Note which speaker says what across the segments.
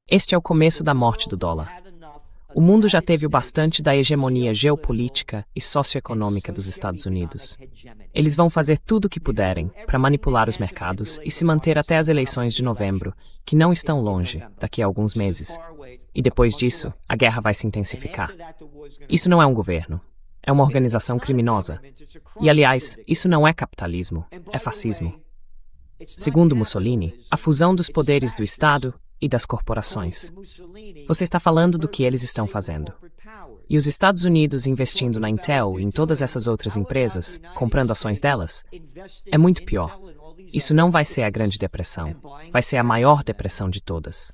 Speaker 1: Este é o começo da morte do dólar. O mundo já teve o bastante da hegemonia geopolítica e socioeconômica dos Estados Unidos. Eles vão fazer tudo o que puderem para manipular os mercados e se manter até as eleições de novembro, que não estão longe, daqui a alguns meses. E depois disso, a guerra vai se intensificar. Isso não é um governo. É uma organização criminosa. E, aliás, isso não é capitalismo, é fascismo. Segundo Mussolini, a fusão dos poderes do Estado e das corporações. Você está falando do que eles estão fazendo. E os Estados Unidos investindo na Intel e em todas essas outras empresas, comprando ações delas, é muito pior. Isso não vai ser a Grande Depressão. Vai ser a maior depressão de todas.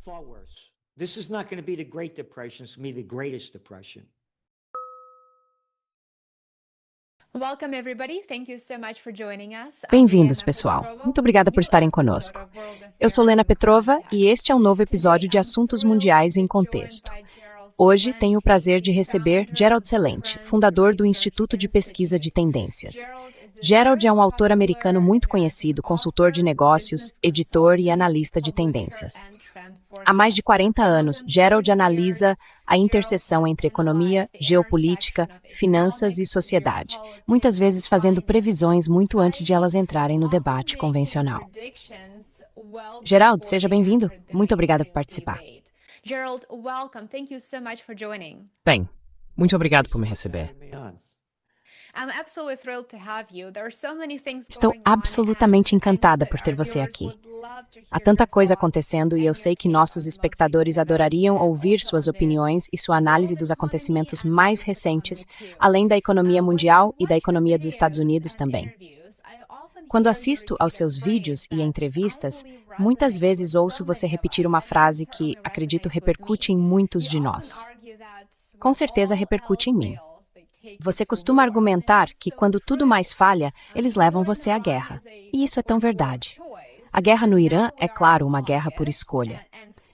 Speaker 2: Bem-vindos, pessoal. Muito obrigada por estarem conosco. Eu sou Lena Petrova e este é um novo episódio de Assuntos Mundiais em Contexto. Hoje tenho o prazer de receber Gerald Celente, fundador do Instituto de Pesquisa de Tendências. Gerald é um autor americano muito conhecido, consultor de negócios, editor e analista de tendências. Há mais de 40 anos, Gerald analisa a interseção entre economia, geopolítica, finanças e sociedade, muitas vezes fazendo previsões muito antes de elas entrarem no debate convencional. Gerald, seja bem-vindo. Muito obrigada por participar.
Speaker 1: Bem, muito obrigado por me receber.
Speaker 2: Estou absolutamente encantada por ter você aqui. Há tanta coisa acontecendo e eu sei que nossos espectadores adorariam ouvir suas opiniões e sua análise dos acontecimentos mais recentes, além da economia mundial e da economia dos Estados Unidos também. Quando assisto aos seus vídeos e entrevistas, muitas vezes ouço você repetir uma frase que, acredito, repercute em muitos de nós. Com certeza repercute em mim. Você costuma argumentar que, quando tudo mais falha, eles levam você à guerra. E isso é tão verdade. A guerra no Irã é, claro, uma guerra por escolha.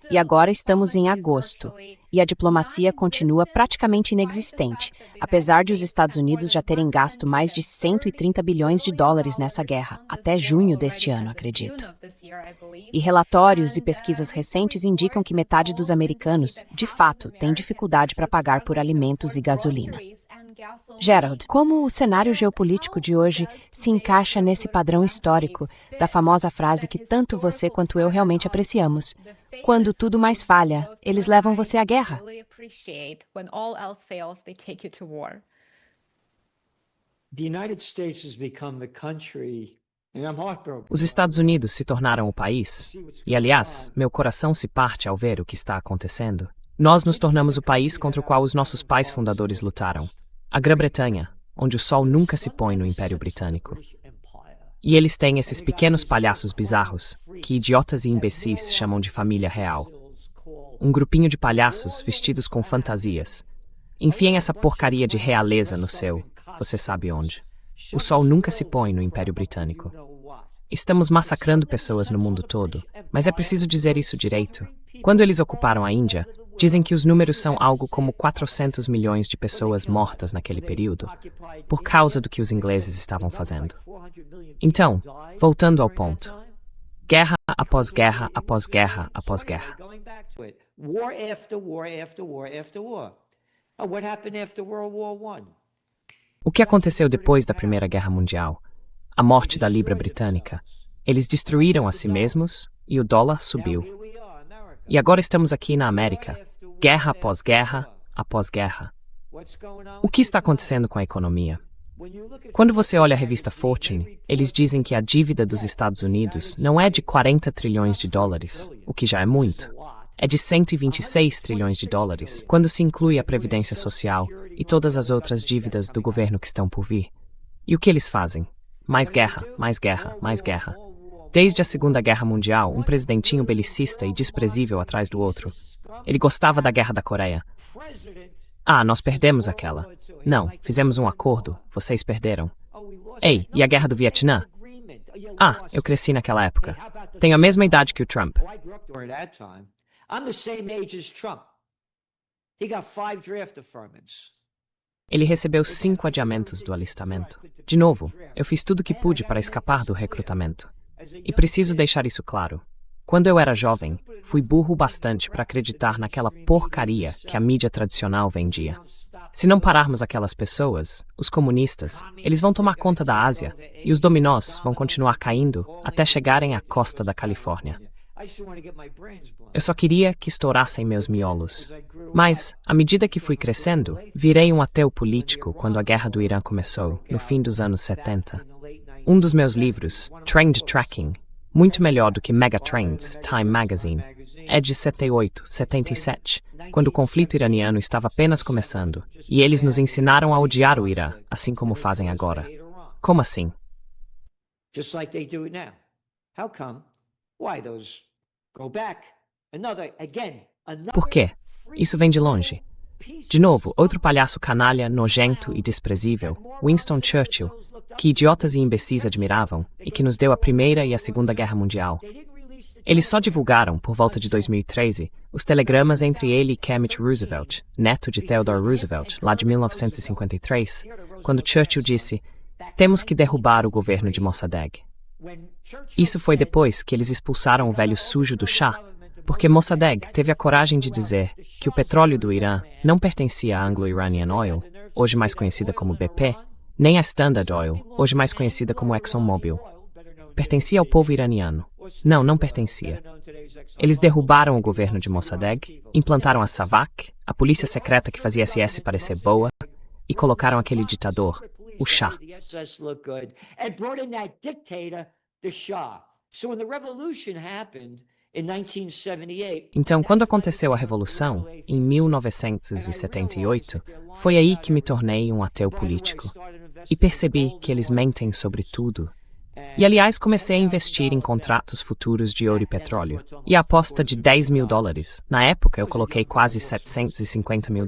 Speaker 2: E agora estamos em agosto, e a diplomacia continua praticamente inexistente, apesar de os Estados Unidos já terem gasto mais de 130 bilhões de dólares nessa guerra, até junho deste ano, acredito. E relatórios e pesquisas recentes indicam que metade dos americanos, de fato, tem dificuldade para pagar por alimentos e gasolina. Gerald, como o cenário geopolítico de hoje se encaixa nesse padrão histórico da famosa frase que tanto você quanto eu realmente apreciamos? Quando tudo mais falha, eles levam você à guerra.
Speaker 1: Os Estados Unidos se tornaram o país, e aliás, meu coração se parte ao ver o que está acontecendo. Nós nos tornamos o país contra o qual os nossos pais fundadores lutaram. A Grã-Bretanha, onde o sol nunca se põe no Império Britânico. E eles têm esses pequenos palhaços bizarros, que idiotas e imbecis chamam de família real. Um grupinho de palhaços vestidos com fantasias. Enfiem essa porcaria de realeza no seu, você sabe onde. O sol nunca se põe no Império Britânico. Estamos massacrando pessoas no mundo todo, mas é preciso dizer isso direito. Quando eles ocuparam a Índia, dizem que os números são algo como 400 milhões de pessoas mortas naquele período, por causa do que os ingleses estavam fazendo. Então, voltando ao ponto. Guerra após guerra após guerra após guerra. O que aconteceu depois da Primeira Guerra Mundial? A morte da Libra Britânica. Eles destruíram a si mesmos e o dólar subiu. E agora estamos aqui na América, guerra após guerra após guerra. O que está acontecendo com a economia? Quando você olha a revista Fortune, eles dizem que a dívida dos Estados Unidos não é de 40 trilhões de dólares, o que já é muito. É de 126 trilhões de dólares, quando se inclui a Previdência Social e todas as outras dívidas do governo que estão por vir. E o que eles fazem? Mais guerra, mais guerra, mais guerra. Desde a Segunda Guerra Mundial, um presidentinho belicista e desprezível atrás do outro. Ele gostava da Guerra da Coreia. Ah, nós perdemos aquela. Não, fizemos um acordo, vocês perderam. Ei, e a Guerra do Vietnã? Ah, eu cresci naquela época. Tenho a mesma idade que o Trump. Ele recebeu 5 adiamentos do alistamento. De novo, eu fiz tudo o que pude para escapar do recrutamento. E preciso deixar isso claro. Quando eu era jovem, fui burro bastante para acreditar naquela porcaria que a mídia tradicional vendia. Se não pararmos aquelas pessoas, os comunistas, eles vão tomar conta da Ásia e os dominós vão continuar caindo até chegarem à costa da Califórnia. Eu só queria que estourassem meus miolos. Mas, à medida que fui crescendo, virei um ateu político quando a guerra do Irã começou, no fim dos anos 70. Um dos meus livros, Trend Tracking, muito melhor do que Megatrends, Time Magazine, é de 78, 77, quando o conflito iraniano estava apenas começando, e eles nos ensinaram a odiar o Irã, assim como fazem agora. Como assim?
Speaker 3: Just like they do it now. How come? Why those go back?
Speaker 1: Por quê? Isso vem de longe. De novo, outro palhaço canalha, nojento e desprezível, Winston Churchill, que idiotas e imbecis admiravam e que nos deu a Primeira e a Segunda Guerra Mundial. Eles só divulgaram, por volta de 2013, os telegramas entre ele e Kermit Roosevelt, neto de Theodore Roosevelt, lá de 1953, quando Churchill disse: "Temos que derrubar o governo de Mossadegh." Isso foi depois que eles expulsaram o velho sujo do Shah, porque Mossadegh teve a coragem de dizer que o petróleo do Irã não pertencia à Anglo-Iranian Oil, hoje mais conhecida como BP, nem à Standard Oil, hoje mais conhecida como ExxonMobil. Pertencia ao povo iraniano. Não pertencia. Eles derrubaram o governo de Mossadegh, implantaram a SAVAK, a polícia secreta que fazia SS parecer boa, e colocaram aquele ditador, o Shah. Então, quando aconteceu a Revolução, em 1978, foi aí que me tornei um ateu político. E percebi que eles mentem sobre tudo. E, aliás, comecei a investir em contratos futuros de ouro e petróleo. E a aposta de $10 mil. Na época, eu coloquei quase $750 mil.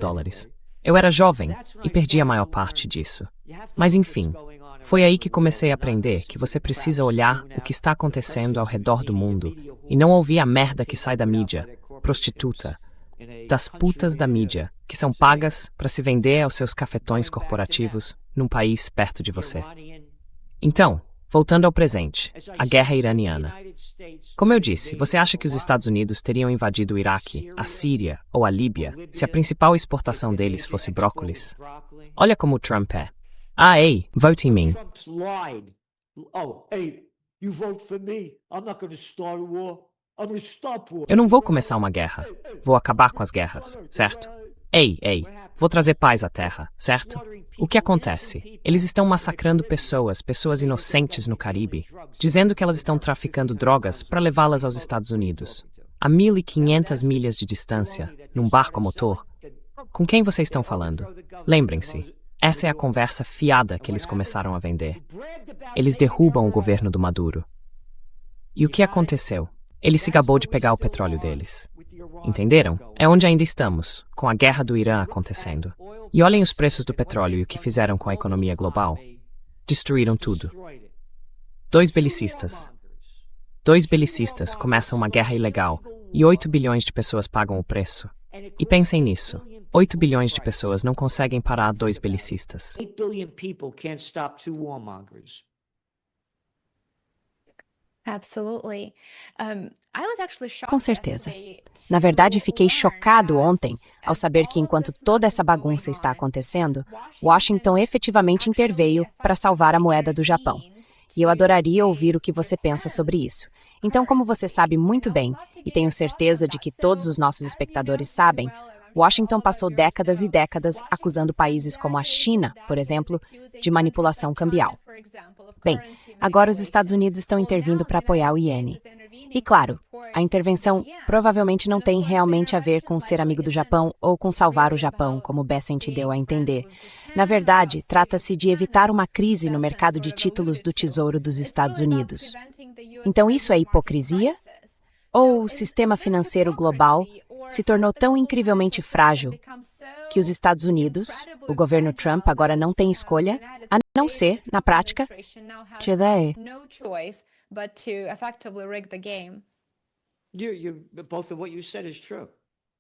Speaker 1: Eu era jovem e perdi a maior parte disso. Mas, enfim, foi aí que comecei a aprender que você precisa olhar o que está acontecendo ao redor do mundo e não ouvir a merda que sai da mídia, prostituta, das putas da mídia, que são pagas para se vender aos seus cafetões corporativos num país perto de você. Então, voltando ao presente, a guerra iraniana. Como eu disse, você acha que os Estados Unidos teriam invadido o Iraque, a Síria ou a Líbia se a principal exportação deles fosse brócolis? Olha como o Trump é. Ah, ei, vote em mim. Eu não vou começar uma guerra. Vou acabar com as guerras, certo? Ei, vou trazer paz à Terra, certo? O que acontece? Eles estão massacrando pessoas inocentes no Caribe, dizendo que elas estão traficando drogas para levá-las aos Estados Unidos. A 1.500 milhas de distância, num barco a motor. Com quem vocês estão falando? Lembrem-se, essa é a conversa fiada que eles começaram a vender. Eles derrubam o governo do Maduro. E o que aconteceu? Ele se gabou de pegar o petróleo deles. Entenderam? É onde ainda estamos, com a guerra do Irã acontecendo. E olhem os preços do petróleo e o que fizeram com a economia global. Destruíram tudo. Dois belicistas começam uma guerra ilegal e 8 bilhões de pessoas pagam o preço. E pensem nisso. 8 bilhões de pessoas não conseguem parar 2 belicistas.
Speaker 2: Com certeza. Na verdade, fiquei chocado ontem ao saber que, enquanto toda essa bagunça está acontecendo, Washington efetivamente interveio para salvar a moeda do Japão. E eu adoraria ouvir o que você pensa sobre isso. Então, como você sabe muito bem, e tenho certeza de que todos os nossos espectadores sabem, Washington passou décadas e décadas acusando países como a China, por exemplo, de manipulação cambial. Bem, agora os Estados Unidos estão intervindo para apoiar o iene. E claro, a intervenção provavelmente não tem realmente a ver com ser amigo do Japão ou com salvar o Japão, como Bessent deu a entender. Na verdade, trata-se de evitar uma crise no mercado de títulos do Tesouro dos Estados Unidos. Então isso é hipocrisia? Ou o sistema financeiro global se tornou tão incrivelmente frágil que os Estados Unidos, o governo Trump, agora não tem escolha, a não ser, na prática,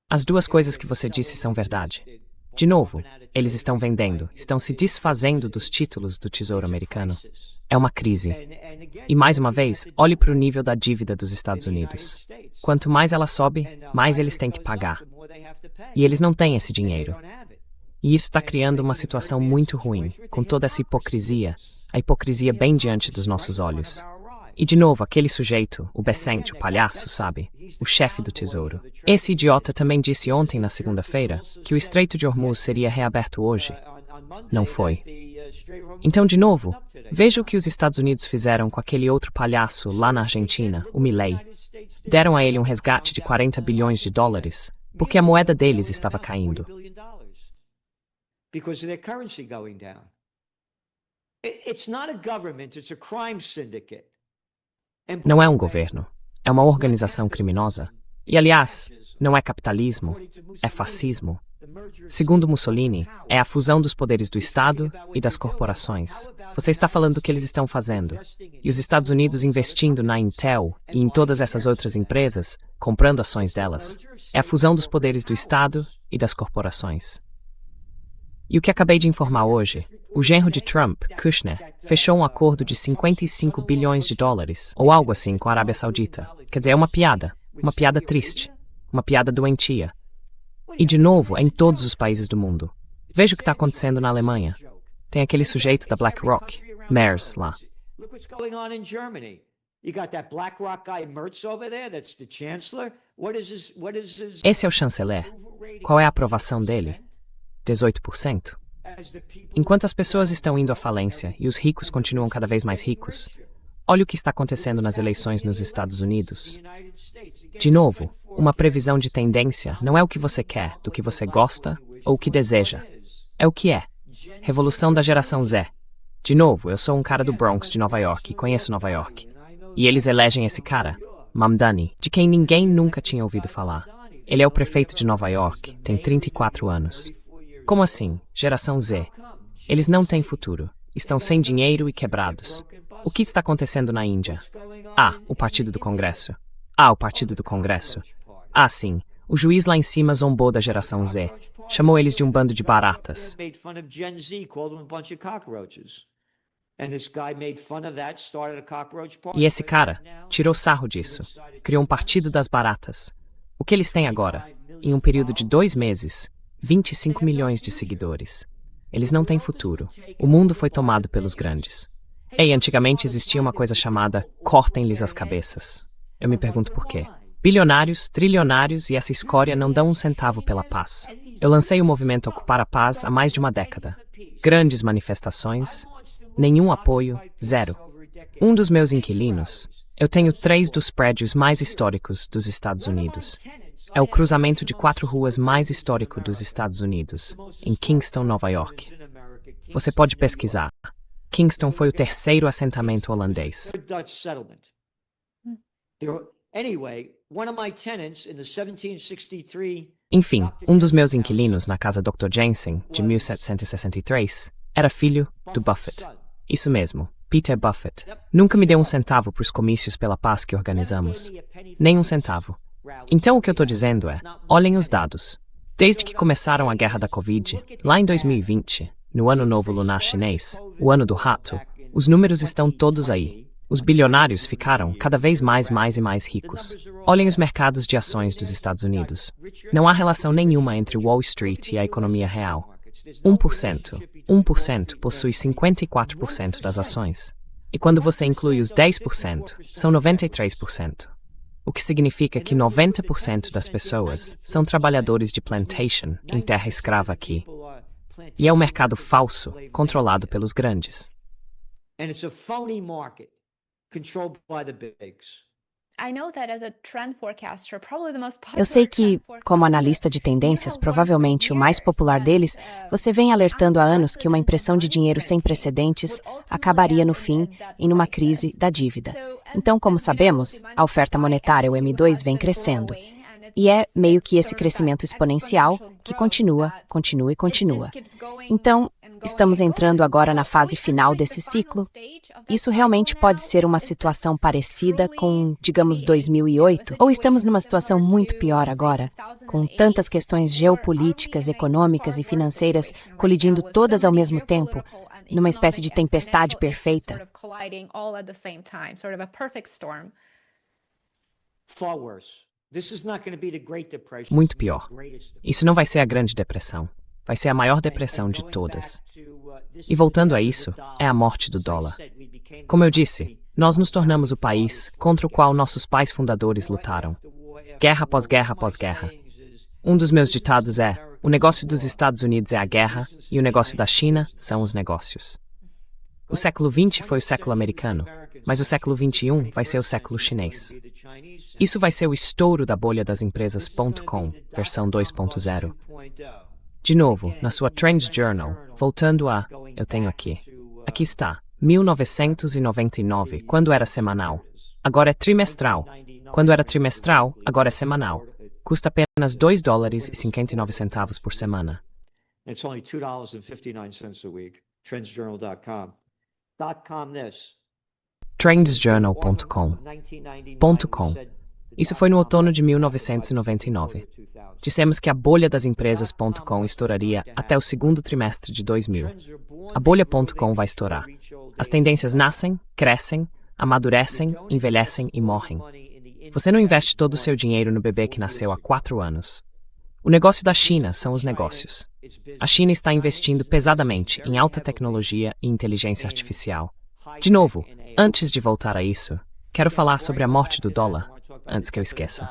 Speaker 1: As duas coisas que você disse são verdade. De novo, eles estão vendendo, estão se desfazendo dos títulos do Tesouro Americano. É uma crise. E mais uma vez, olhe para o nível da dívida dos Estados Unidos. Quanto mais ela sobe, mais eles têm que pagar. E eles não têm esse dinheiro. E isso está criando uma situação muito ruim, com toda essa hipocrisia, a hipocrisia bem diante dos nossos olhos. E de novo, aquele sujeito, o Bessent, o palhaço, sabe? O chefe do tesouro. Esse idiota também disse ontem, na segunda-feira, que o Estreito de Hormuz seria reaberto hoje. Não foi. Então, de novo, veja o que os Estados Unidos fizeram com aquele outro palhaço lá na Argentina, o Milei. Deram a ele um resgate de 40 bilhões de dólares, porque a moeda deles estava caindo.
Speaker 3: Because of their currency going down. It's not a government, it's a crime syndicate.
Speaker 1: Não é um governo, é uma organização criminosa. E, aliás, não é capitalismo, é fascismo. Segundo Mussolini, é a fusão dos poderes do Estado e das corporações. Você está falando do que eles estão fazendo. E os Estados Unidos investindo na Intel e em todas essas outras empresas, comprando ações delas. É a fusão dos poderes do Estado e das corporações. E o que acabei de informar hoje, o genro de Trump, Kushner, fechou um acordo de 55 bilhões de dólares, ou algo assim, com a Arábia Saudita. Quer dizer, é uma piada triste, uma piada doentia. E, de novo, é em todos os países do mundo. Veja o que está acontecendo na Alemanha. Tem aquele sujeito da BlackRock, Merz, lá.
Speaker 3: Look what's going on in Germany. You got that BlackRock guy Merz over there, that's the chancellor. What is his
Speaker 1: Esse é o chanceler. Qual é a aprovação dele? 18%. Enquanto as pessoas estão indo à falência e os ricos continuam cada vez mais ricos, olha o que está acontecendo nas eleições nos Estados Unidos. De novo, uma previsão de tendência não é o que você quer, do que você gosta ou o que deseja. É o que é. Revolução da geração Z. De novo, eu sou um cara do Bronx, de Nova York, e conheço Nova York. E eles elegem esse cara, Mamdani, de quem ninguém nunca tinha ouvido falar. Ele é o prefeito de Nova York, tem 34 anos. Como assim? Geração Z. Eles não têm futuro. Estão sem dinheiro e quebrados. O que está acontecendo na Índia? O Partido do Congresso. O Partido do Congresso. Sim. O juiz lá em cima zombou da geração Z. Chamou eles de um bando de baratas. E esse cara tirou sarro disso. Criou um partido das baratas. O que eles têm agora? Em um período de 2 meses, 25 milhões de seguidores. Eles não têm futuro. O mundo foi tomado pelos grandes. Antigamente existia uma coisa chamada cortem-lhes as cabeças. Eu me pergunto por quê. Bilionários, trilionários e essa escória não dão um centavo pela paz. Eu lancei o movimento Ocupar a Paz há mais de uma década. Grandes manifestações, nenhum apoio, zero. Um dos meus inquilinos, eu tenho 3 dos prédios mais históricos dos Estados Unidos. É o cruzamento de 4 ruas mais histórico dos Estados Unidos, em Kingston, Nova York. Você pode pesquisar. Kingston foi o 3º assentamento holandês. Enfim, um dos meus inquilinos na casa Dr. Jensen, de 1763, era filho do Buffett. Isso mesmo, Peter Buffett. Nunca me deu um centavo para os comícios pela paz que organizamos. Nem um centavo. Então o que eu estou dizendo é, olhem os dados. Desde que começaram a guerra da Covid, lá em 2020, no Ano Novo Lunar Chinês, o Ano do Rato, os números estão todos aí. Os bilionários ficaram cada vez mais e mais ricos. Olhem os mercados de ações dos Estados Unidos. Não há relação nenhuma entre Wall Street e a economia real. 1% possui 54% das ações. E quando você inclui os 10%, são 93%. O que significa que 90% das pessoas são trabalhadores de plantation em terra escrava aqui. E é um mercado falso, controlado pelos grandes.
Speaker 2: Eu sei que, como analista de tendências, provavelmente o mais popular deles, você vem alertando há anos que uma impressão de dinheiro sem precedentes acabaria no fim em uma crise da dívida. Então, como sabemos, a oferta monetária, o M2, vem crescendo. E é meio que esse crescimento exponencial que continua. Então, estamos entrando agora na fase final desse ciclo. Isso realmente pode ser uma situação parecida com, digamos, 2008? Ou estamos numa situação muito pior agora, com tantas questões geopolíticas, econômicas e financeiras colidindo todas ao mesmo tempo, numa espécie de tempestade perfeita?
Speaker 1: Muito pior. Isso não vai ser a Grande Depressão. Vai ser a maior depressão de todas. E voltando a isso, é a morte do dólar. Como eu disse, nós nos tornamos o país contra o qual nossos pais fundadores lutaram. Guerra após guerra após guerra. Um dos meus ditados é: o negócio dos Estados Unidos é a guerra e o negócio da China são os negócios. O século XX foi o século americano, mas o século XXI vai ser o século chinês. Isso vai ser o estouro da bolha das empresas.com, versão 2.0. De novo, na sua Trends Journal, voltando a... Eu tenho aqui. Aqui está. 1999, quando era semanal. Agora é trimestral. Quando era trimestral, agora é semanal. Custa apenas $2,59 por semana.
Speaker 3: It's only $2.59 a week. Trendsjournal.com.
Speaker 1: Trendsjournal.com. Isso foi no outono de 1999. Dissemos que a bolha das empresas.com estouraria até o segundo trimestre de 2000. A bolha.com vai estourar. As tendências nascem, crescem, amadurecem, envelhecem e morrem. Você não investe todo o seu dinheiro no bebê que nasceu há 4 anos. O negócio da China são os negócios. A China está investindo pesadamente em alta tecnologia e inteligência artificial. De novo, antes de voltar a isso, quero falar sobre a morte do dólar, antes que eu esqueça.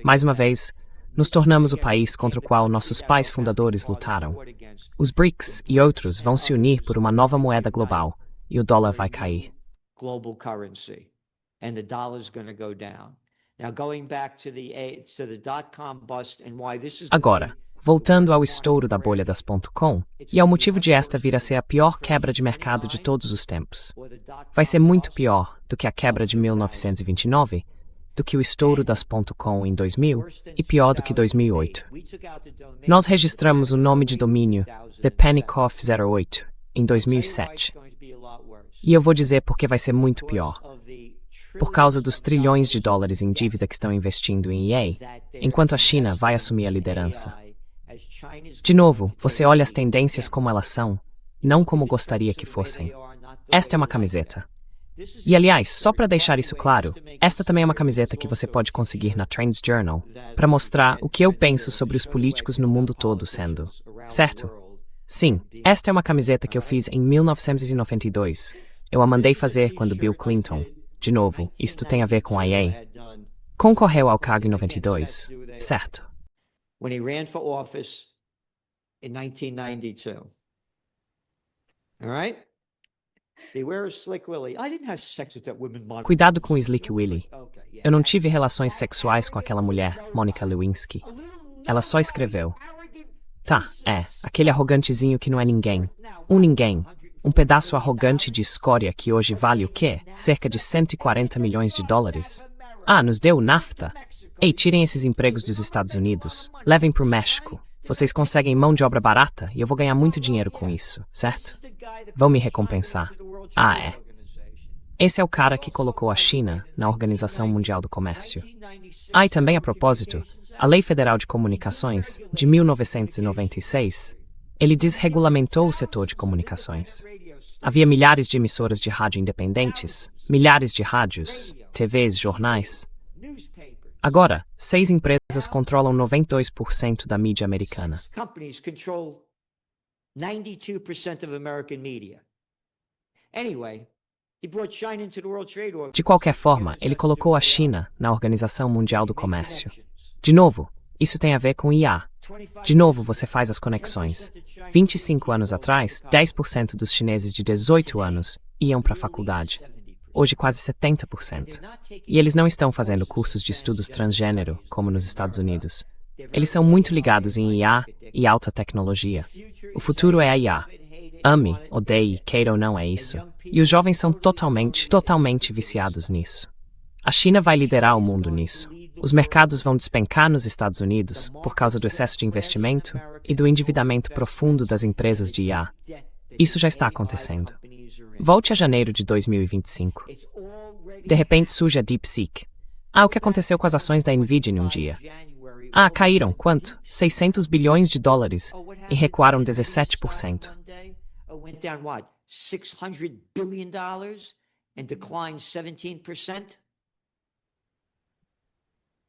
Speaker 1: Mais uma vez, nos tornamos o país contra o qual nossos pais fundadores lutaram. Os BRICS e outros vão se unir por uma nova moeda global, e o dólar vai cair.
Speaker 3: Global currency, and the dollar's going to go down. Now going back to the dot-com bust and why this is
Speaker 1: Agora, voltando ao estouro da bolha das .com, e ao motivo de esta vir a ser a pior quebra de mercado de todos os tempos. Vai ser muito pior do que a quebra de 1929, do que o estouro das .com em 2000 e pior do que 2008. Nós registramos o nome de domínio The Pennycoff 08 em 2007. E eu vou dizer porque vai ser muito pior. Por causa dos trilhões de dólares em dívida que estão investindo em EA, enquanto a China vai assumir a liderança. De novo, você olha as tendências como elas são, não como gostaria que fossem. Esta é uma camiseta. E aliás, só para deixar isso claro, esta também é uma camiseta que você pode conseguir na Trends Journal, para mostrar o que eu penso sobre os políticos no mundo todo sendo. Certo? Sim, esta é uma camiseta que eu fiz em 1992. Eu a mandei fazer quando Bill Clinton, de novo, isto tem a ver com a EA, concorreu ao cargo em 92, certo?
Speaker 3: when he ran for office in 1992. All right? Beware of Slick Willie. I didn't have sex with that woman, Monica.
Speaker 1: Cuidado com o Slick Willie.
Speaker 3: Okay, yeah.
Speaker 1: Eu não tive relações sexuais com aquela mulher, Monica Lewinsky. Ela só escreveu. Tá, aquele arrogantezinho que não é ninguém. Ninguém. Um pedaço arrogante de escória que hoje vale o quê? Cerca de 140 milhões de dólares. Ah, nos deu o NAFTA. Ei, tirem esses empregos dos Estados Unidos. Levem pro México. Vocês conseguem mão de obra barata e eu vou ganhar muito dinheiro com isso, certo? Vão me recompensar. Esse é o cara que colocou a China na Organização Mundial do Comércio. E também a propósito, a Lei Federal de Comunicações, de 1996, ele desregulamentou o setor de comunicações. Havia milhares de emissoras de rádio independentes, milhares de rádios, TVs, jornais. Agora, 6 empresas controlam 92% da mídia americana.
Speaker 3: Companies control 92% of American media. Anyway, he brought China into the World Trade Organization.
Speaker 1: De qualquer forma, ele colocou a China na Organização Mundial do Comércio. De novo, isso tem a ver com IA. De novo, você faz as conexões. 25 anos atrás, 10% dos chineses de 18 anos iam para a faculdade. Hoje, quase 70%. E eles não estão fazendo cursos de estudos transgênero, como nos Estados Unidos. Eles são muito ligados em IA e alta tecnologia. O futuro é a IA. Ame, odeie, queira ou não é isso. E os jovens são totalmente viciados nisso. A China vai liderar o mundo nisso. Os mercados vão despencar nos Estados Unidos por causa do excesso de investimento e do endividamento profundo das empresas de IA. Isso já está acontecendo. Volte a janeiro de 2025. De repente surge a DeepSeek. O que aconteceu com as ações da Nvidia em um dia? Caíram, quanto? 600 bilhões de dólares e recuaram 17%.
Speaker 3: Went down what? $600 billion and declined 17%?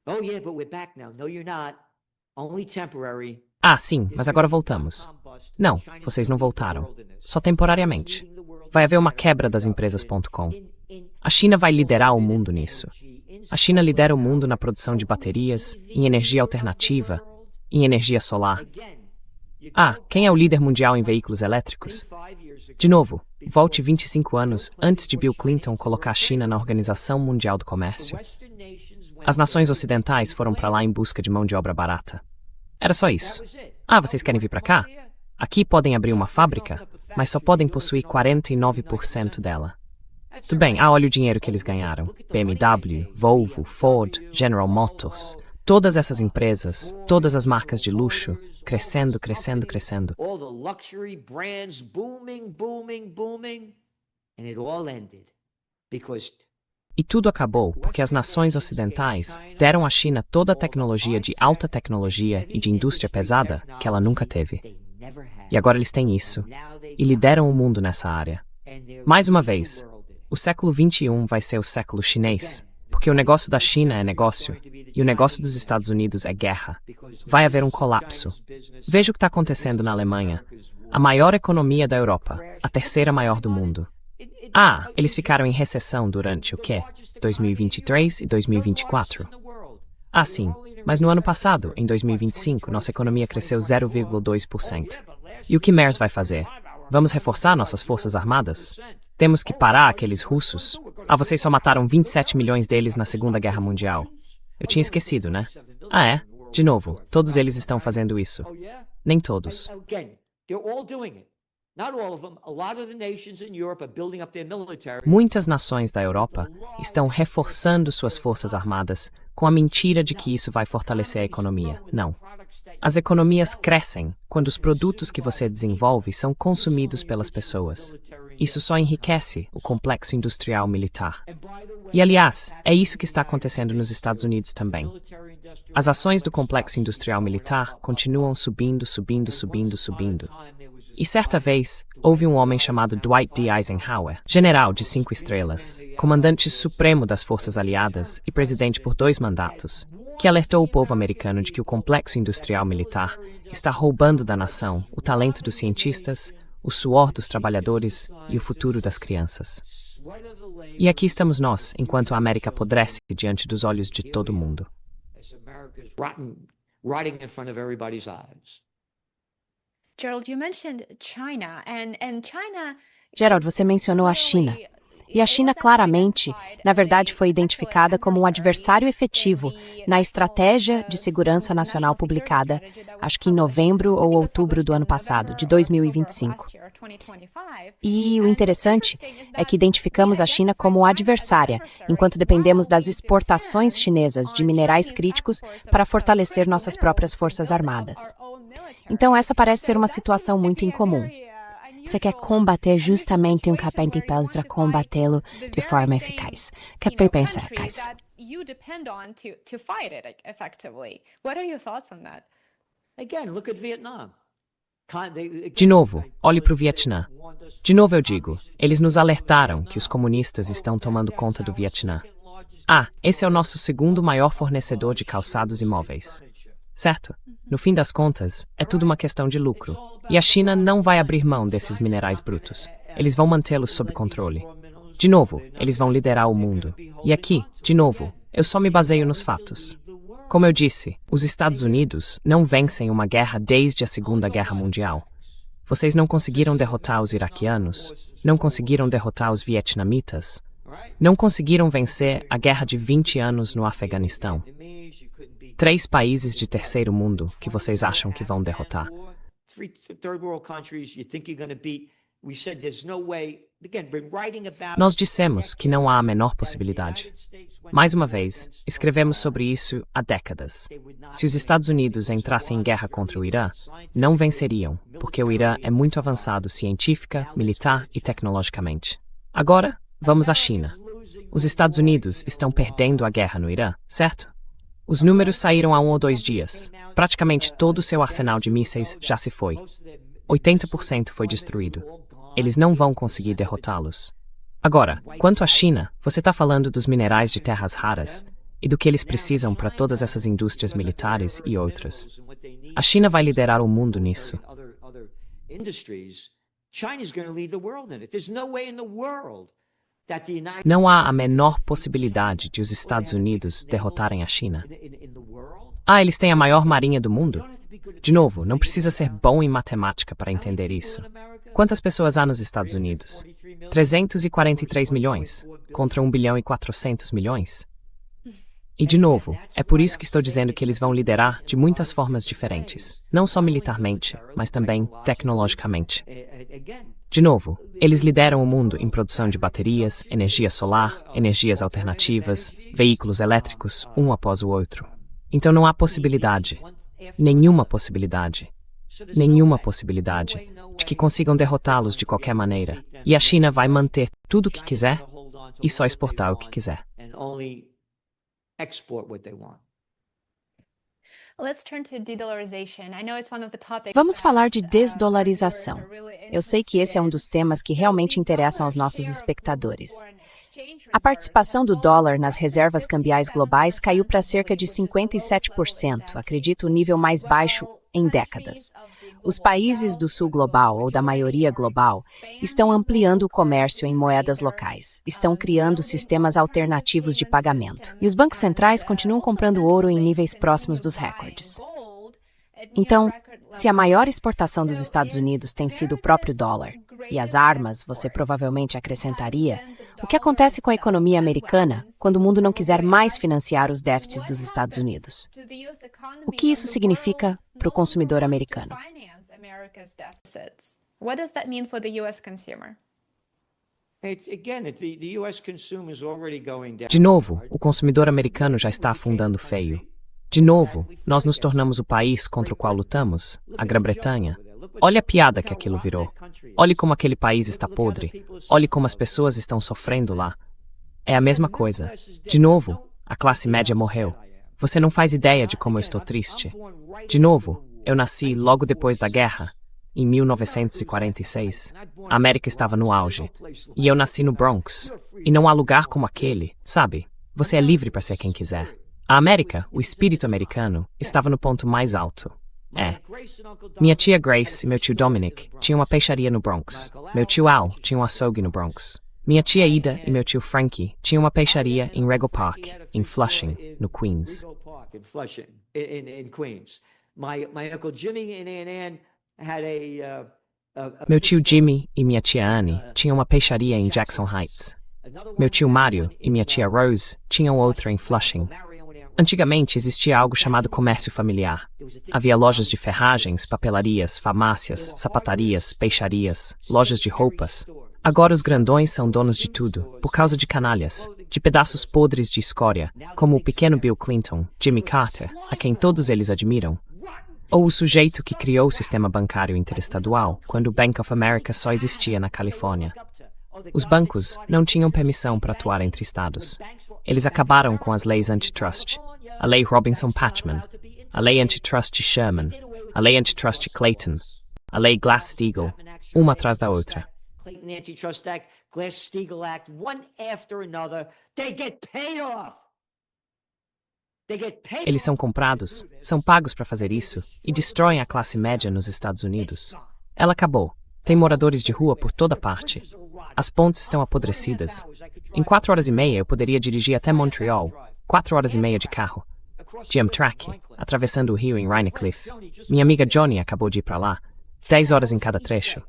Speaker 3: Oh yeah, but we're back now. No, you're not. Only temporary.
Speaker 1: Sim, mas agora voltamos. Não, vocês não voltaram. Só temporariamente. Vai haver uma quebra das empresas.com. A China vai liderar o mundo nisso. A China lidera o mundo na produção de baterias, em energia alternativa, em energia solar. Quem é o líder mundial em veículos elétricos? De novo, volte 25 anos antes de Bill Clinton colocar a China na Organização Mundial do Comércio. As nações ocidentais foram para lá em busca de mão de obra barata. Era só isso. Vocês querem vir para cá? Aqui podem abrir uma fábrica, mas só podem possuir 49% dela. Tudo bem, olha o dinheiro que eles ganharam. BMW, Volvo, Ford, General Motors. Todas essas empresas, todas as marcas de luxo, crescendo, crescendo, crescendo.
Speaker 3: All the luxury brands booming, booming, booming. And it all ended because
Speaker 1: E tudo acabou porque as nações ocidentais deram à China toda a tecnologia de alta tecnologia e de indústria pesada que ela nunca teve. E agora eles têm isso e lideram o mundo nessa área. Mais uma vez, o século XXI vai ser o século chinês, porque o negócio da China é negócio e o negócio dos Estados Unidos é guerra. Vai haver um colapso. Veja o que está acontecendo na Alemanha, a maior economia da Europa, a terceira maior do mundo. Eles ficaram em recessão durante o quê? 2023 e 2024? Sim, mas no ano passado, em 2025, nossa economia cresceu 0,2%. E o que Merz vai fazer? Vamos reforçar nossas forças armadas? Temos que parar aqueles russos? Vocês só mataram 27 milhões deles na Segunda Guerra Mundial. Eu tinha esquecido, né? É? De novo, todos eles estão fazendo isso. Nem todos. Muitas nações da Europa estão reforçando suas forças armadas com a mentira de que isso vai fortalecer a economia. Não. As economias crescem quando os produtos que você desenvolve são consumidos pelas pessoas. Isso só enriquece o complexo industrial militar. E, aliás, é isso que está acontecendo nos Estados Unidos também. As ações do complexo industrial militar continuam subindo, subindo, subindo, subindo. E certa vez, houve um homem chamado Dwight D. Eisenhower, general de 5 estrelas, comandante supremo das forças aliadas e presidente por 2 mandatos, que alertou o povo americano de que o complexo industrial militar está roubando da nação o talento dos cientistas, o suor dos trabalhadores e o futuro das crianças. E aqui estamos nós, enquanto a América apodrece diante dos olhos de todo mundo.
Speaker 2: Gerald, você mencionou a China. E a China claramente, na verdade, foi identificada como um adversário efetivo na Estratégia de Segurança Nacional publicada, acho que em novembro ou outubro do ano passado, de 2025. E o interessante é que identificamos a China como adversária, enquanto dependemos das exportações chinesas de minerais críticos para fortalecer nossas próprias forças armadas. Então, essa parece ser uma situação muito incomum. Você quer combater justamente um capim de peles para combatê-lo de forma eficaz. Que pensa, Kais?
Speaker 1: De novo, olhe para o Vietnã. De novo eu digo, eles nos alertaram que os comunistas estão tomando conta do Vietnã. Esse é o nosso segundo maior fornecedor de calçados e móveis. Certo? No fim das contas, é tudo uma questão de lucro. E a China não vai abrir mão desses minerais brutos. Eles vão mantê-los sob controle. De novo, eles vão liderar o mundo. E aqui, de novo, eu só me baseio nos fatos. Como eu disse, os Estados Unidos não vencem uma guerra desde a Segunda Guerra Mundial. Vocês não conseguiram derrotar os iraquianos, não conseguiram derrotar os vietnamitas, não conseguiram vencer a guerra de 20 anos no Afeganistão. 3 países de terceiro mundo que vocês acham que vão derrotar. Nós dissemos que não há a menor possibilidade. Mais uma vez, escrevemos sobre isso há décadas. Se os Estados Unidos entrassem em guerra contra o Irã, não venceriam, porque o Irã é muito avançado científica, militar e tecnologicamente. Agora, vamos à China. Os Estados Unidos estão perdendo a guerra no Irã, certo? Os números saíram há 1 ou 2 dias. Praticamente todo o seu arsenal de mísseis já se foi. 80% foi destruído. Eles não vão conseguir derrotá-los. Agora, quanto à China, você está falando dos minerais de terras raras e do que eles precisam para todas essas indústrias militares e outras. A China vai liderar o mundo nisso. Não há a menor possibilidade de os Estados Unidos derrotarem a China. Ah, eles têm a maior marinha do mundo? De novo, não precisa ser bom em matemática para entender isso. Quantas pessoas há nos Estados Unidos? 343 milhões, contra 1 bilhão e 400 milhões. E, de novo, é por isso que estou dizendo que eles vão liderar de muitas formas diferentes, não só militarmente, mas também tecnologicamente. De novo, eles lideram o mundo em produção de baterias, energia solar, energias alternativas, veículos elétricos, um após o outro. Então não há possibilidade, nenhuma possibilidade de que consigam derrotá-los de qualquer maneira. E a China vai manter tudo o que quiser e só exportar o que quiser.
Speaker 2: Vamos falar de desdolarização. Eu sei que esse é um dos temas que realmente interessam aos nossos espectadores. A participação do dólar nas reservas cambiais globais caiu para cerca de 57%, acredito o nível mais baixo em décadas. Os países do sul global, ou da maioria global, estão ampliando o comércio em moedas locais, estão criando sistemas alternativos de pagamento. E os bancos centrais continuam comprando ouro em níveis próximos dos recordes. Então, se a maior exportação dos Estados Unidos tem sido o próprio dólar, e as armas, você provavelmente acrescentaria, o que acontece com a economia americana quando o mundo não quiser mais financiar os déficits dos Estados Unidos? O que isso significa para o consumidor americano?
Speaker 1: De novo, o consumidor americano já está afundando feio. De novo, nós nos tornamos o país contra o qual lutamos, a Grã-Bretanha. Olha a piada que aquilo virou. Olhe como aquele país está podre. Olhe como as pessoas estão sofrendo lá. É a mesma coisa. De novo, a classe média morreu. Você não faz ideia de como eu estou triste. De novo, eu nasci logo depois da guerra, em 1946. A América estava no auge. E eu nasci no Bronx. E não há lugar como aquele, sabe? Você é livre para ser quem quiser. A América, o espírito americano, estava no ponto mais alto. Minha tia Grace e meu tio Dominic tinham uma peixaria no Bronx. Meu tio Al tinha um açougue no Bronx. Minha tia Ida e meu tio Frankie tinham uma peixaria em Rego Park, em Flushing, no Queens. Meu tio Jimmy e minha tia Annie tinham uma peixaria em Jackson Heights. Meu tio Mário e minha tia Rose tinham outra em Flushing. Antigamente existia algo chamado comércio familiar. Havia lojas de ferragens, papelarias, farmácias, sapatarias, peixarias, lojas de roupas. Agora os grandões são donos de tudo, por causa de canalhas, de pedaços podres de escória, como o pequeno Bill Clinton, Jimmy Carter, a quem todos eles admiram. Ou o sujeito que criou o sistema bancário interestadual, quando o Bank of America só existia na Califórnia. Os bancos não tinham permissão para atuar entre estados. Eles acabaram com as leis antitrust. A lei Robinson-Patman, a lei antitrust de Sherman, a lei antitrust de Clayton, a lei Glass-Steagall, uma atrás da outra.
Speaker 3: Clayton Antitrust Act, Glass-Steagall Act, one after another, they get paid off.
Speaker 1: Eles são comprados, são pagos para fazer isso e destroem a classe média nos Estados Unidos. Ela acabou. Tem moradores de rua por toda parte. As pontes estão apodrecidas. Em 4 horas e meia eu poderia dirigir até Montreal, 4 horas e meia de carro. De Amtrak, atravessando o rio em Rhinecliff. Minha amiga Johnny acabou de ir para lá. 10 horas em cada trecho.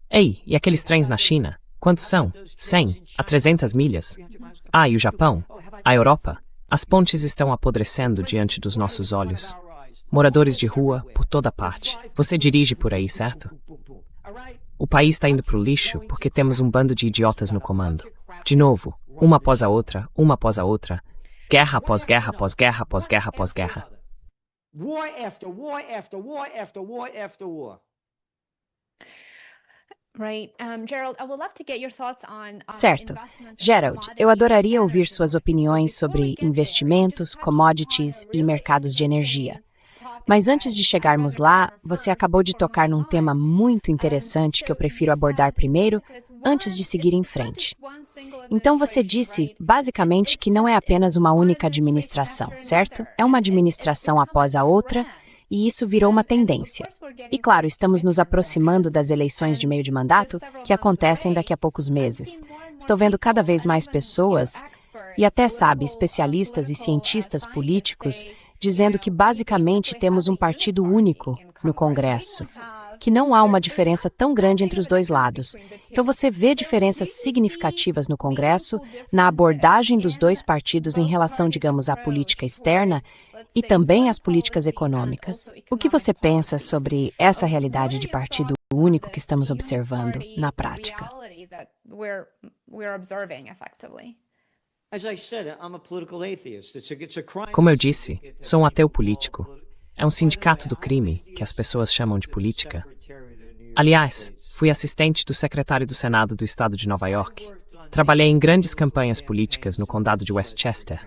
Speaker 1: Ei, e aqueles trens na China? Quantos são? 100 a 300 milhas? Ah, e o Japão? A Europa? As pontes estão apodrecendo diante dos nossos olhos. Moradores de rua por toda parte. Você dirige por aí, certo? O país está indo pro lixo porque temos um bando de idiotas no comando. De novo, uma após a outra, uma após a outra. Guerra após guerra após guerra após guerra após guerra.
Speaker 3: War after war after war after war after war.
Speaker 2: Certo. Gerald, eu adoraria ouvir suas opiniões sobre investimentos, commodities e mercados de energia. Mas antes de chegarmos lá, você acabou de tocar num tema muito interessante que eu prefiro abordar primeiro, antes de seguir em frente. Então você disse, basicamente, que não é apenas uma única administração, certo? É uma administração após a outra, e isso virou uma tendência. E claro, estamos nos aproximando das eleições de meio de mandato, que acontecem daqui a poucos meses. Estou vendo cada vez mais pessoas, e até, sabe, especialistas e cientistas políticos, dizendo que basicamente temos um partido único no Congresso, que não há uma diferença tão grande entre os dois lados. Então você vê diferenças significativas no Congresso, na abordagem dos dois partidos em relação, digamos, à política externa e também às políticas econômicas. O que você pensa sobre essa realidade de partido único que estamos observando na prática?
Speaker 1: Como eu disse, sou um ateu político. É um sindicato do crime, que as pessoas chamam de política. Aliás, fui assistente do secretário do Senado do estado de Nova York. Trabalhei em grandes campanhas políticas no condado de Westchester.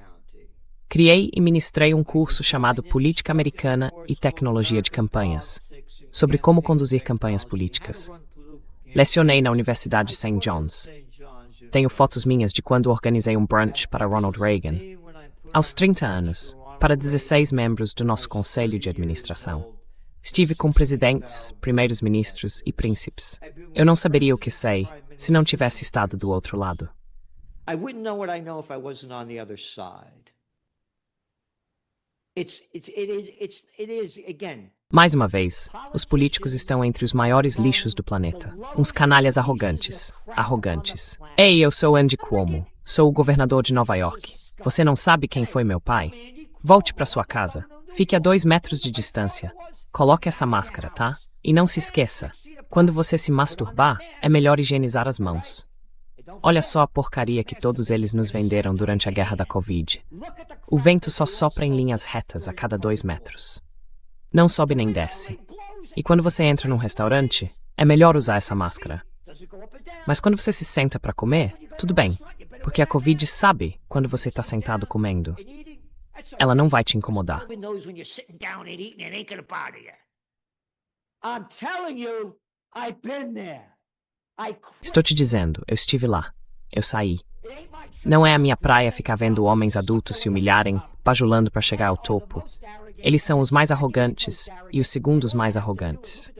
Speaker 1: Criei e ministrei um curso chamado Política Americana e Tecnologia de Campanhas, sobre como conduzir campanhas políticas. Lecionei na Universidade St. John's. Tenho fotos minhas de quando organizei um brunch para Ronald Reagan. Aos 30 anos, para 16 membros do nosso conselho de administração. Estive com presidentes, primeiros ministros e príncipes. Eu não saberia o que sei se não tivesse estado do outro lado.
Speaker 3: I wouldn't know what I know if I wasn't on the other side. It is again.
Speaker 1: Mais uma vez, os políticos estão entre os maiores lixos do planeta. Uns canalhas arrogantes. Arrogantes. Ei, eu sou Andy Cuomo. Sou o governador de Nova York. Você não sabe quem foi meu pai? Volte para sua casa. Fique a 2 metros de distância. Coloque essa máscara, tá? E não se esqueça, quando você se masturbar, é melhor higienizar as mãos. Olha só a porcaria que todos eles nos venderam durante a guerra da Covid. O vento só sopra em linhas retas a cada 2 metros. Não sobe nem desce. E quando você entra num restaurante, é melhor usar essa máscara. Mas quando você se senta para comer, tudo bem, porque a Covid sabe quando você está sentado comendo. Ela não vai te incomodar. Estou te dizendo, eu estive lá. Eu saí. Não é a minha praia ficar vendo homens adultos se humilharem, bajulando para chegar ao topo. Eles são os mais arrogantes e os segundos mais arrogantes.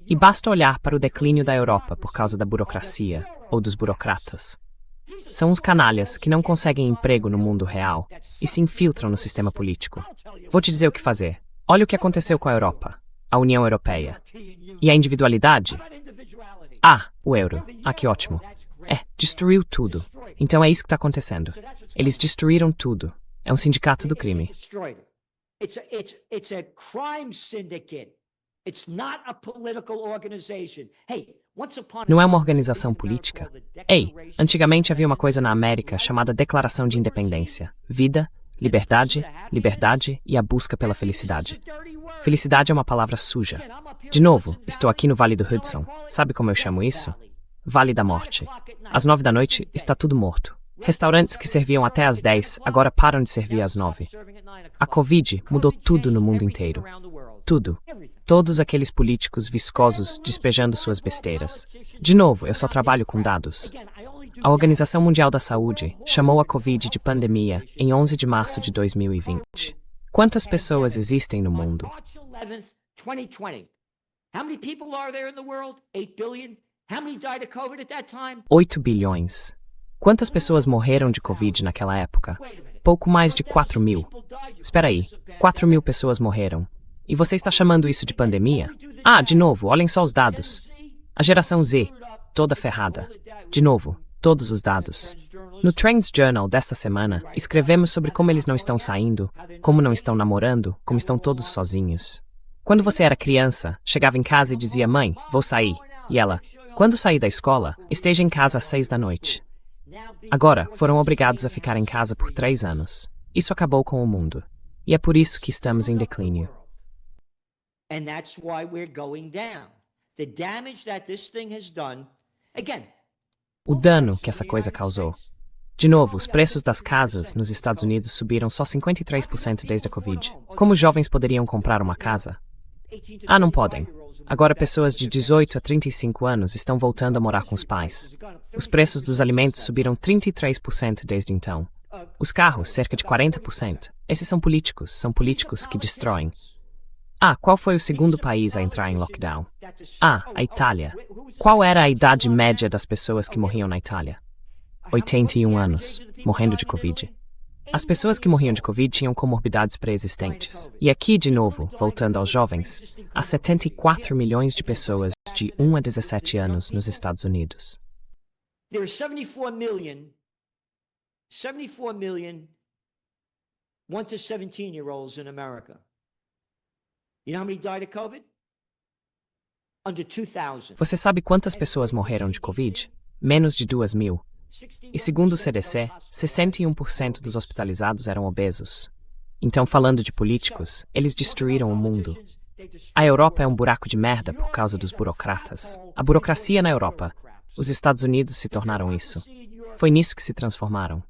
Speaker 1: E basta olhar para o declínio da Europa por causa da burocracia ou dos burocratas. São os canalhas que não conseguem emprego no mundo real e se infiltram no sistema político. Vou te dizer o que fazer. Olha o que aconteceu com a Europa, a União Europeia. E a individualidade? Ah, o euro. Ah, que ótimo. Destruiu tudo. Então é isso que está acontecendo. Eles destruíram tudo. É um sindicato do crime.
Speaker 3: It's a crime syndicate. It's not a political organization. Hey,
Speaker 1: não é uma organização política? Ei, antigamente havia uma coisa na América chamada Declaração de Independência. Vida, liberdade, liberdade e a busca pela felicidade. Felicidade é uma palavra suja. De novo, estou aqui no Vale do Hudson. Sabe como eu chamo isso? Vale da Morte. Às 9 da noite, está tudo morto. Restaurantes que serviam até às 10 agora param de servir às 9. A Covid mudou tudo no mundo inteiro. Tudo. Todos aqueles políticos viscosos despejando suas besteiras. De novo, eu só trabalho com dados. A Organização Mundial da Saúde chamou a Covid de pandemia em 11 de março de 2020. Quantas pessoas existem no mundo? 8 bilhões. Quantas pessoas morreram de Covid naquela época? Pouco mais de 4 mil. Espera aí, 4 mil pessoas morreram. E você está chamando isso de pandemia? Ah, de novo, olhem só os dados. A geração Z, toda ferrada. De novo, todos os dados. No Trends Journal desta semana, escrevemos sobre como eles não estão saindo, como não estão namorando, como estão todos sozinhos. Quando você era criança, chegava em casa e dizia, mãe, vou sair. E ela, Quando saí da escola, esteja em casa às 6 da noite. Agora, foram obrigados a ficar em casa por 3 anos. Isso acabou com o mundo. E é por isso que estamos em declínio.
Speaker 3: And that's why we're going down. The damage that this thing has done, again,
Speaker 1: O dano que essa coisa causou. De novo, os preços das casas nos Estados Unidos subiram só 53% desde a Covid. Como os jovens poderiam comprar uma casa? Ah, não podem. Agora pessoas de 18 a 35 anos estão voltando a morar com os pais. Os preços dos alimentos subiram 33% desde então. Os carros, cerca de 40%. Esses são políticos que destroem. Ah, qual foi o segundo país a entrar em lockdown? Ah, a Itália. Qual era a idade média das pessoas que morriam na Itália? 81 anos, morrendo de Covid. As pessoas que morriam de Covid tinham comorbidades pré-existentes. E aqui, de novo, voltando aos jovens, há 74 milhões de pessoas de 1 a 17 anos nos Estados Unidos.
Speaker 3: there are 74 million 1 to 17-year-olds in America. You know how many died of COVID? Under 2,000.
Speaker 1: Você sabe quantas pessoas morreram de Covid? Menos de 2.000. E segundo o CDC, 61% dos hospitalizados eram obesos. Então, falando de políticos, eles destruíram o mundo. A Europa é um buraco de merda por causa dos burocratas. A burocracia na Europa. Os Estados Unidos se tornaram isso. Foi nisso que se transformaram.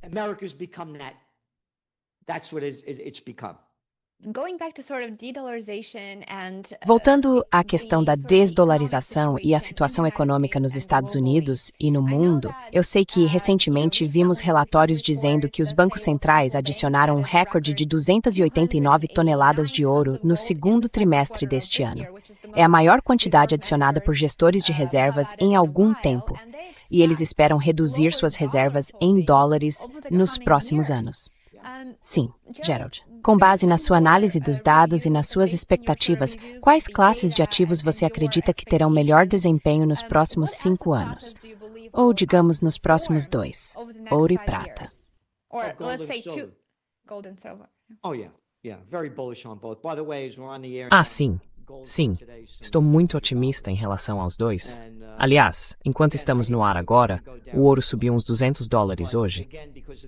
Speaker 3: America's become that. That's what it's become.
Speaker 2: Voltando à questão da desdolarização e a situação econômica nos Estados Unidos e no mundo, eu sei que recentemente vimos relatórios dizendo que os bancos centrais adicionaram um recorde de 289 toneladas de ouro no segundo trimestre deste ano. É a maior quantidade adicionada por gestores de reservas em algum tempo, e eles esperam reduzir suas reservas em dólares nos próximos anos. Sim, Gerald. Com base na sua análise dos dados e nas suas expectativas, quais classes de ativos você acredita que terão melhor desempenho nos próximos 5 anos? Ou, digamos, nos próximos 2? Ouro e prata.
Speaker 3: Oh, yeah. Very bullish on both. By the way, as we're on the air.
Speaker 1: Ah, sim. Sim. Estou muito otimista em relação aos dois. Aliás, enquanto estamos no ar agora, o ouro subiu uns $200 hoje.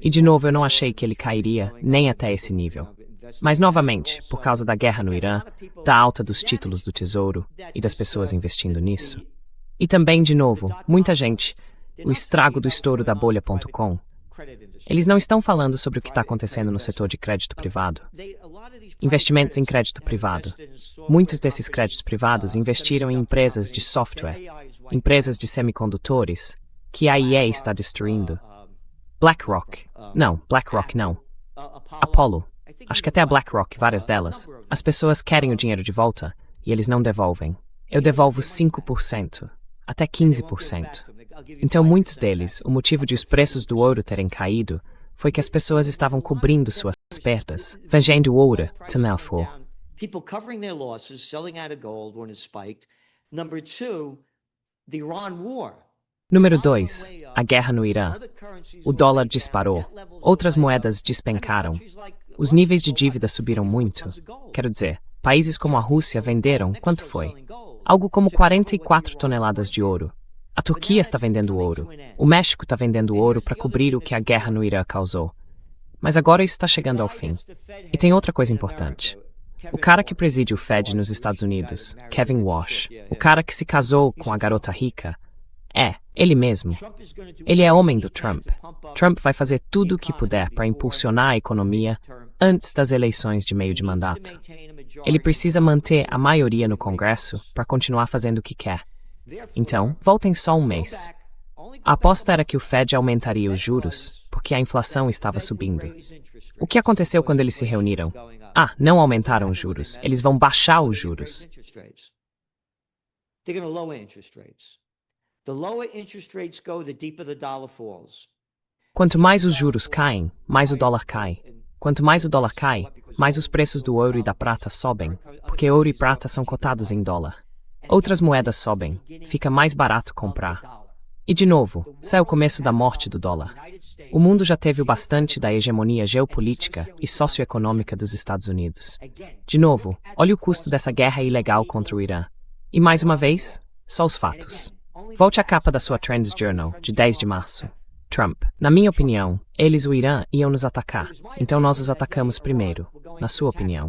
Speaker 1: E de novo, eu não achei que ele cairia nem até esse nível. Mas novamente, por causa da guerra no Irã, da alta dos títulos do Tesouro e das pessoas investindo nisso. E também, de novo, muita gente, o estrago do estouro da bolha.com. Eles não estão falando sobre o que está acontecendo no setor de crédito privado. Investimentos em crédito privado. Muitos desses créditos privados investiram em empresas de software, empresas de semicondutores, que a EA está destruindo. BlackRock não. Apollo. Acho que até a BlackRock, várias delas. As pessoas querem o dinheiro de volta e eles não devolvem. Eu devolvo 5%, até 15%. Então, muitos deles, o motivo de os preços do ouro terem caído foi que as pessoas estavam cobrindo suas perdas, vendendo ouro to Melfor.
Speaker 3: People covering their losses, selling out of gold when it spiked. Number two, the Iran war.
Speaker 1: Número 2. A guerra no Irã. O dólar disparou. Outras moedas despencaram. Os níveis de dívida subiram muito. Quero dizer, países como a Rússia venderam, quanto foi? Algo como 44 toneladas de ouro. A Turquia está vendendo ouro. O México está vendendo ouro para cobrir o que a guerra no Irã causou. Mas agora isso está chegando ao fim. E tem outra coisa importante. O cara que preside o Fed nos Estados Unidos, Kevin Walsh, o cara que se casou com a garota rica, ele mesmo. Ele é homem do Trump. Trump vai fazer tudo o que puder para impulsionar a economia antes das eleições de meio de mandato. Ele precisa manter a maioria no Congresso para continuar fazendo o que quer. Então, voltem só um mês. A aposta era que o Fed aumentaria os juros porque a inflação estava subindo. O que aconteceu quando eles se reuniram? Não aumentaram os juros. Eles vão baixar os juros.
Speaker 3: They're going to lower interest rates. The lower interest rates go, the deeper the dollar falls.
Speaker 1: Quanto mais os juros caem, mais o dólar cai. Quanto mais o dólar cai, mais os preços do ouro e da prata sobem, porque ouro e prata são cotados em dólar. Outras moedas sobem, fica mais barato comprar. E de novo, sai o começo da morte do dólar. O mundo já teve o bastante da hegemonia geopolítica e socioeconômica dos Estados Unidos. De novo, olhe o custo dessa guerra ilegal contra o Irã. E mais uma vez, só os fatos. Volte à capa da sua Trends Journal, de 10 de março. Trump. Na minha opinião, eles, o Irã, iam nos atacar. Então nós os atacamos primeiro. Na sua opinião.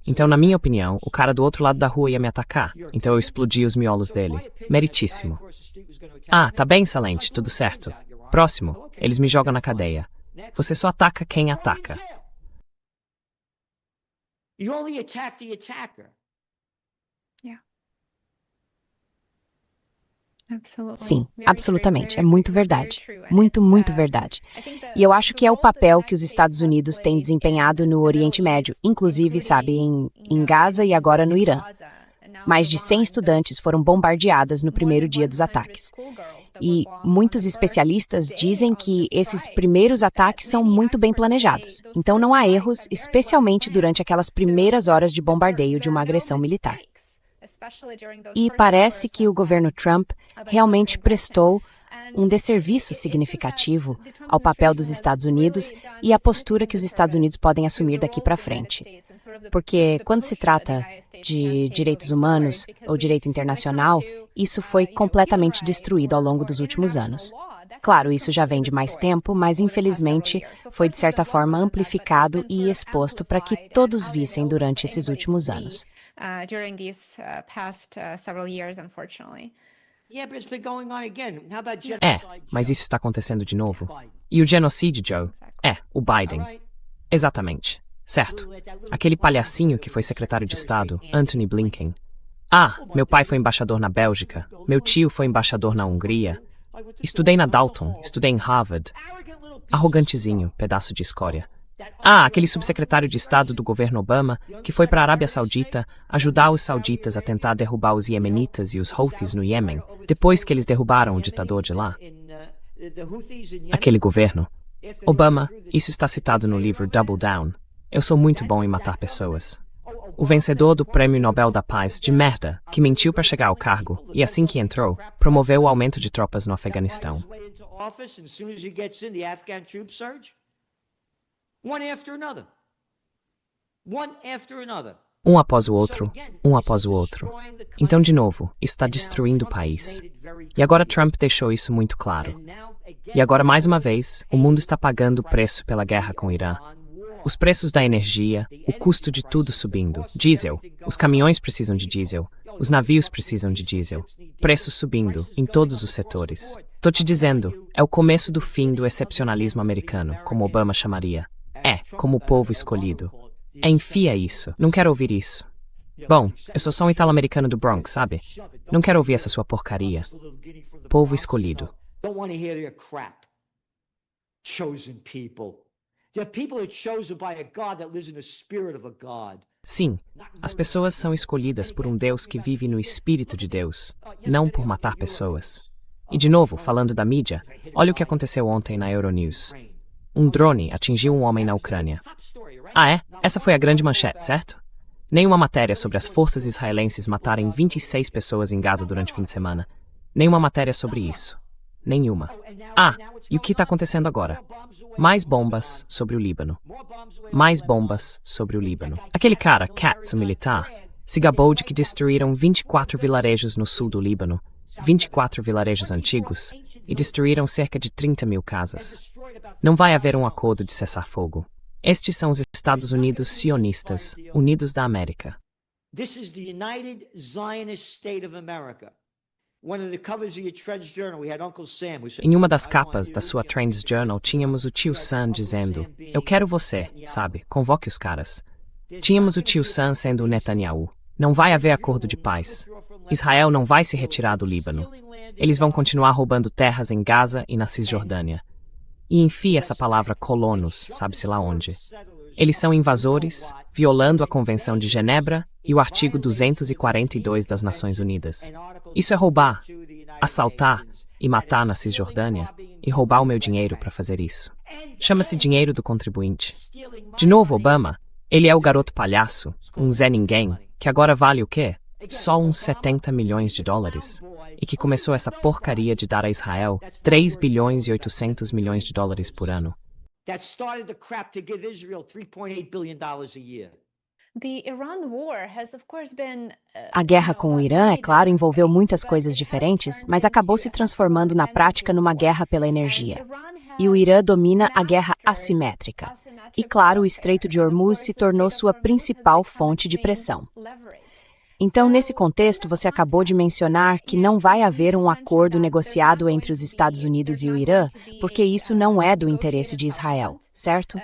Speaker 1: Então, na minha opinião, o cara do outro lado da rua ia me atacar. Então eu explodi os miolos dele. Meritíssimo. Ah, tá bem, excelente, tudo certo. Próximo, eles me jogam na cadeia. Você só ataca quem ataca.
Speaker 3: You only attack the attacker.
Speaker 2: Sim, absolutamente. É muito verdade. Muito, muito verdade. E eu acho que é o papel que os Estados Unidos têm desempenhado no Oriente Médio, inclusive, sabe, em Gaza e agora no Irã. Mais de 100 estudantes foram bombardeadas no primeiro dia dos ataques. E muitos especialistas dizem que esses primeiros ataques são muito bem planejados. Então não há erros, especialmente durante aquelas primeiras horas de bombardeio de uma agressão militar. E parece que o governo Trump realmente prestou um desserviço significativo ao papel dos Estados Unidos e à postura que os Estados Unidos podem assumir daqui para frente. Porque quando se trata de direitos humanos ou direito internacional, isso foi completamente destruído ao longo dos últimos anos. Claro, isso já vem de mais tempo, mas infelizmente foi de certa forma amplificado e exposto para que todos vissem durante esses últimos anos.
Speaker 1: Mas isso está acontecendo de novo. E o genocídio, Joe? O Biden. Exatamente. Certo. Aquele palhacinho que foi secretário de Estado, Antony Blinken. Meu pai foi embaixador na Bélgica. Meu tio foi embaixador na Hungria. Estudei na Dalton, estudei em Harvard. Arrogantezinho, pedaço de escória. Aquele subsecretário de Estado do governo Obama que foi para a Arábia Saudita ajudar os sauditas a tentar derrubar os iemenitas e os Houthis no Iêmen, depois que eles derrubaram o ditador de lá. Aquele governo. Obama, isso está citado no livro Double Down. Eu sou muito bom em matar pessoas. O vencedor do Prêmio Nobel da Paz de merda, que mentiu para chegar ao cargo, e assim que entrou, promoveu o aumento de tropas no Afeganistão. Um após o outro, um após o outro. Então, de novo, está destruindo o país. E agora Trump deixou isso muito claro. E agora, mais uma vez, o mundo está pagando o preço pela guerra com o Irã. Os preços da energia, o custo de tudo subindo. Diesel. Os caminhões precisam de diesel. Os navios precisam de diesel. Preços subindo, em todos os setores. Tô te dizendo, é o começo do fim do excepcionalismo americano, como Obama chamaria. Como o povo escolhido. Enfia isso. Não quero ouvir isso. Bom, eu sou só um italo-americano do Bronx, sabe? Não quero ouvir essa sua porcaria. Povo escolhido. Sim, as pessoas são escolhidas por um Deus que vive no Espírito de Deus, não por matar pessoas. E de novo, falando da mídia, olha o que aconteceu ontem na Euronews. Um drone atingiu um homem na Ucrânia. Essa foi a grande manchete, certo? Nenhuma matéria sobre as forças israelenses matarem 26 pessoas em Gaza durante o fim de semana. Nenhuma matéria sobre isso. Nenhuma. E o que está acontecendo agora? Mais bombas sobre o Líbano. Mais bombas sobre o Líbano. Aquele cara, Katz, o militar, se gabou de que destruíram 24 vilarejos no sul do Líbano, 24 vilarejos antigos, e destruíram cerca de 30 mil casas. Não vai haver um acordo de cessar-fogo. Estes são os Estados Unidos sionistas, unidos da América.
Speaker 3: This is the United Zionist State of America.
Speaker 1: Em uma das capas da sua Trends Journal, tínhamos o tio Sam dizendo, eu quero você, sabe, convoque os caras. Tínhamos o tio Sam sendo o Netanyahu. Não vai haver acordo de paz. Israel não vai se retirar do Líbano. Eles vão continuar roubando terras em Gaza e na Cisjordânia. E enfia essa palavra colonos, sabe-se lá onde. Eles são invasores, violando a Convenção de Genebra e o artigo 242 das Nações Unidas. Isso é roubar, assaltar e matar na Cisjordânia e roubar o meu dinheiro para fazer isso. Chama-se dinheiro do contribuinte. De novo, Obama, ele é o garoto palhaço, um Zé Ninguém, que agora vale o quê? Só uns 70 milhões de dólares. E que começou essa porcaria de dar a Israel 3 bilhões e 800 milhões de dólares por ano.
Speaker 3: That started the crap to give Israel $3.8 billion a year.
Speaker 2: A guerra com o Irã, é claro, envolveu muitas coisas diferentes, mas acabou se transformando na prática numa guerra pela energia. E o Irã domina a guerra assimétrica. E, claro, o Estreito de Hormuz se tornou sua principal fonte de pressão. Então, nesse contexto, você acabou de mencionar que não vai haver um acordo negociado entre os Estados Unidos e o Irã, porque isso não é do interesse de Israel, certo?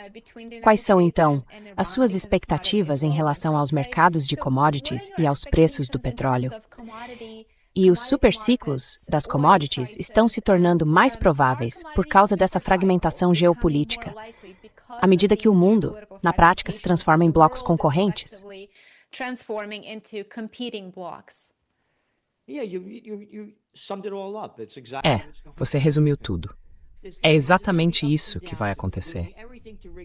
Speaker 2: Quais são, então, as suas expectativas em relação aos mercados de commodities e aos preços do petróleo? E os superciclos das commodities estão se tornando mais prováveis por causa dessa fragmentação geopolítica, à medida que o mundo, na prática, se transforma em blocos concorrentes.
Speaker 4: Transforming into competing blocks.
Speaker 3: You summed it all up. It's exactly
Speaker 1: É, você resumiu tudo. É exatamente isso que vai acontecer.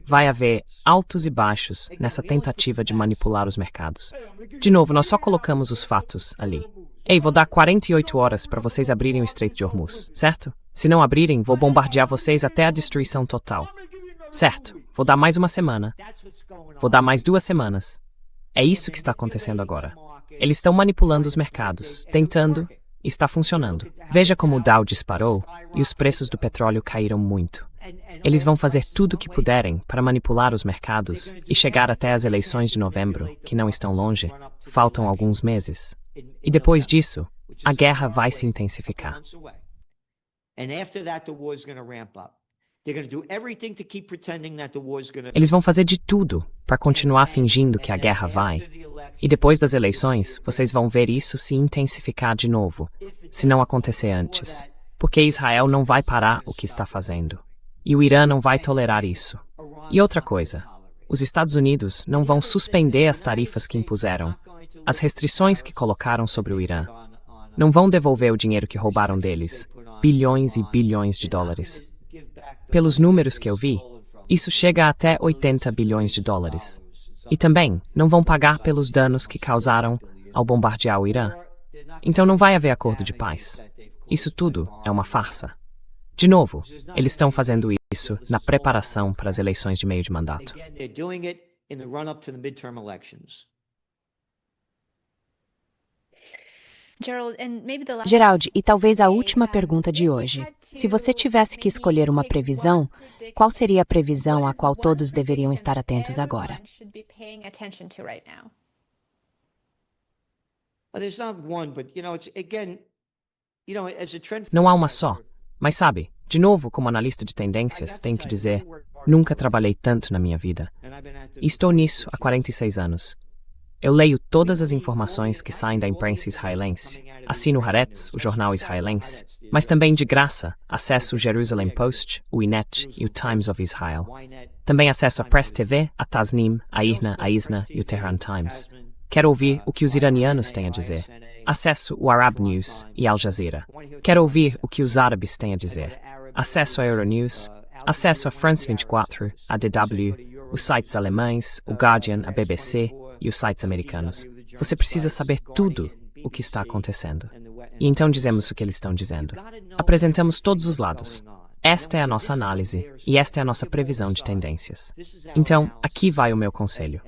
Speaker 1: Vai haver altos e baixos nessa tentativa de manipular os mercados. De novo, nós só colocamos os fatos ali. Ei, vou dar 48 horas para vocês abrirem o Estreito de Hormuz, certo? Se não abrirem, vou bombardear vocês até a destruição total. Certo, vou dar mais uma semana. Vou dar mais 2 semanas. É isso que está acontecendo agora. Eles estão manipulando os mercados, tentando, e está funcionando. Veja como o Dow disparou e os preços do petróleo caíram muito. Eles vão fazer tudo o que puderem para manipular os mercados e chegar até as eleições de novembro, que não estão longe, faltam alguns meses. E depois disso, a guerra vai se intensificar. Eles vão fazer de tudo para continuar fingindo que a guerra vai. E depois das eleições, vocês vão ver isso se intensificar de novo, se não acontecer antes. Porque Israel não vai parar o que está fazendo. E o Irã não vai tolerar isso. E outra coisa, os Estados Unidos não vão suspender as tarifas que impuseram, as restrições que colocaram sobre o Irã. Não vão devolver o dinheiro que roubaram deles, bilhões e bilhões de dólares. Pelos números que eu vi, isso chega a até 80 bilhões de dólares. E também não vão pagar pelos danos que causaram ao bombardear o Irã. Então não vai haver acordo de paz. Isso tudo é uma farsa. De novo, eles estão fazendo isso na preparação para as eleições de meio de mandato.
Speaker 2: Gerald, e talvez a última pergunta de hoje. Se você tivesse que escolher uma previsão, qual seria a previsão a qual todos deveriam estar atentos agora?
Speaker 1: Não há uma só. Mas sabe, de novo, como analista de tendências, tenho que dizer, nunca trabalhei tanto na minha vida. E estou nisso há 46 anos. Eu leio todas as informações que saem da imprensa israelense, assino o Haaretz, o jornal israelense, mas também de graça acesso o Jerusalem Post, o Ynet e o Times of Israel. Também acesso a Press TV, a Tasnim, a IRNA, a ISNA e o Tehran Times. Quero ouvir o que os iranianos têm a dizer. Acesso o Arab News e Al Jazeera. Quero ouvir o que os árabes têm a dizer. Acesso a Euronews, acesso a France 24, a DW, os sites alemães, o Guardian, a BBC e os sites americanos. Você precisa saber tudo o que está acontecendo. E então dizemos o que eles estão dizendo. Apresentamos todos os lados. Esta é a nossa análise e esta é a nossa previsão de tendências. Então, aqui vai o meu conselho.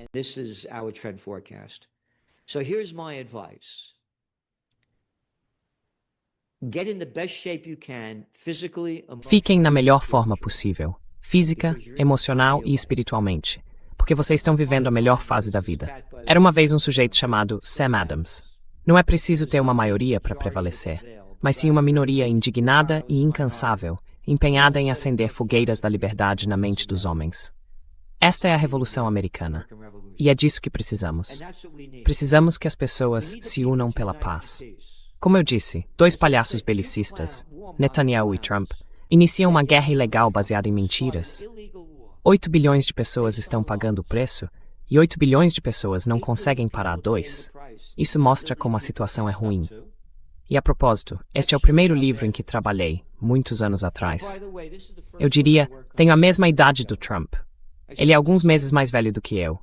Speaker 1: Fiquem na melhor forma possível, física, emocional e espiritualmente, porque vocês estão vivendo a melhor fase da vida. Era uma vez um sujeito chamado Sam Adams. Não é preciso ter uma maioria para prevalecer, mas sim uma minoria indignada e incansável, empenhada em acender fogueiras da liberdade na mente dos homens. Esta é a Revolução Americana, e é disso que precisamos. Precisamos que as pessoas se unam pela paz. Como eu disse, 2 palhaços belicistas, Netanyahu e Trump, iniciam uma guerra ilegal baseada em mentiras. 8 bilhões de pessoas estão pagando o preço e 8 bilhões de pessoas não conseguem parar 2. Isso mostra como a situação é ruim. E a propósito, este é o primeiro livro em que trabalhei, muitos anos atrás. Eu diria, tenho a mesma idade do Trump. Ele é alguns meses mais velho do que eu.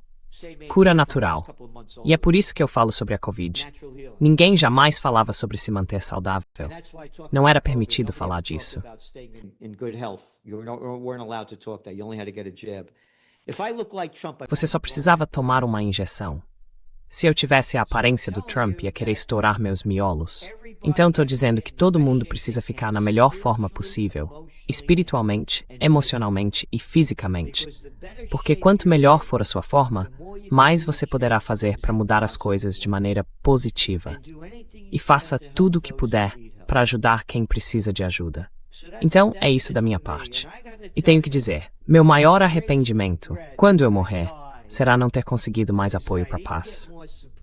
Speaker 1: Cura natural. E é por isso que eu falo sobre a Covid. Ninguém jamais falava sobre se manter saudável. Não era permitido falar disso.
Speaker 3: If I look like Trump,
Speaker 1: Você só precisava tomar uma injeção. Se eu tivesse a aparência do Trump, ia querer estourar meus miolos. Então estou dizendo que todo mundo precisa ficar na melhor forma possível, espiritualmente, emocionalmente e fisicamente. Porque quanto melhor for a sua forma, mais você poderá fazer para mudar as coisas de maneira positiva. E faça tudo o que puder para ajudar quem precisa de ajuda. Então, é isso da minha parte. E tenho que dizer, meu maior arrependimento, quando eu morrer, será não ter conseguido mais apoio para a paz.